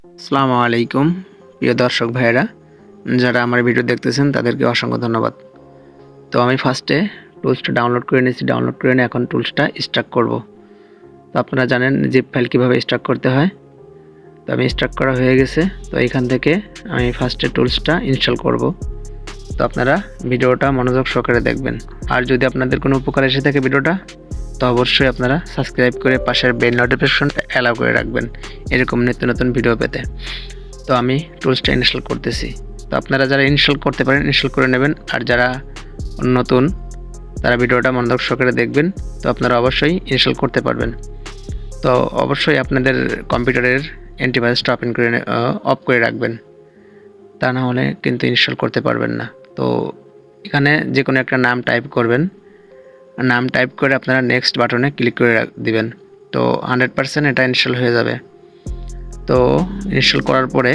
আসসালামু আলাইকুম প্রিয় দর্শক ভাইয়েরা, যারা আমার ভিডিও দেখতেছেন তাদেরকে অসংখ্য ধন্যবাদ। তো আমি ফার্স্টে টুলসটা ডাউনলোড করে নিয়েছি। ডাউনলোড করে নিয়ে এখন টুলসটা স্টার্ট করব। তো আপনারা জানেন জিপ ফাইল কীভাবে স্টার্ট করতে হয়। তো আমি স্টার্ট করা হয়ে গেছে। তো এখান থেকে আমি ফার্স্টে টুলসটা ইনস্টল করব। তো আপনারা ভিডিওটা মনোযোগ সহকারে দেখবেন। আর যদি আপনাদের কোনো উপকার এসে থাকে ভিডিওটা, তো অবশ্যই আপনারা সাবস্ক্রাইব করে পাশের বেল নোটিফিকেশনটা অ্যালাউ করে রাখবেন এরকম নিত্য নতুন ভিডিও পেতে। তো আমি টুলসটা ইনস্টল করতেছি। তো আপনারা যারা ইনস্টল করতে পারেন ইনস্টল করে নেবেন, আর যারা নতুন তারা ভিডিওটা মনোযোগ সহকারে দেখবেন। তো আপনারা অবশ্যই ইনস্টল করতে পারবেন। তো অবশ্যই আপনাদের কম্পিউটারের অ্যান্টিভাইরাসটা অফ করে রাখবেন, তা না হলে কিন্তু ইনস্টল করতে পারবেন না। তো এখানে যে কোনো একটা নাম টাইপ করবেন, নাম টাইপ করে আপনারা নেক্সট বাটনে ক্লিক করে দিবেন। তো 100% এটা ইনস্টল হয়ে যাবে। তো ইনস্টল করার পরে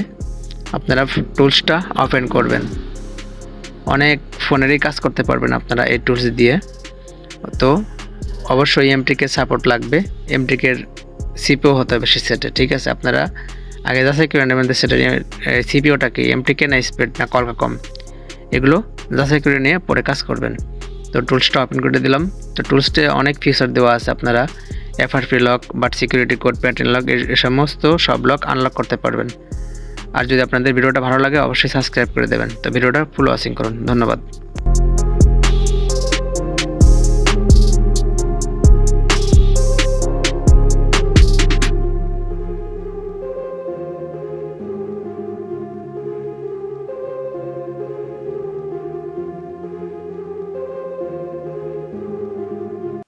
আপনারা টুলসটা ওপেন করবেন। অনেক ফোনেরই কাজ করতে পারবেন আপনারা এই টুলস দিয়ে। তো অবশ্যই এমটিকে সাপোর্ট লাগবে, এমটিকের সিপিও হতে হবে সে সেটে, ঠিক আছে। আপনারা আগে যাচাই করে নেবেন সেটা সিপিওটা কি, এমটিকে না স্পিড না কম, এগুলো যাচাই করে নিয়ে পরে কাজ করবেন। তো টুলসটা ওপেন করে দিলাম। তো টুলসটা অনেক ফিচার দেওয়া আছে, আপনারা FRP lock, but security code, pattern lock, এই সমস্ত সব লক আনলক করতে পারবেন। আর যদি আপনাদের ভিডিওটা ভালো লাগে অবশ্যই সাবস্ক্রাইব করে দেবেন। তো ভিডিওটা ফুল ওয়াচিং করুন। ধন্যবাদ।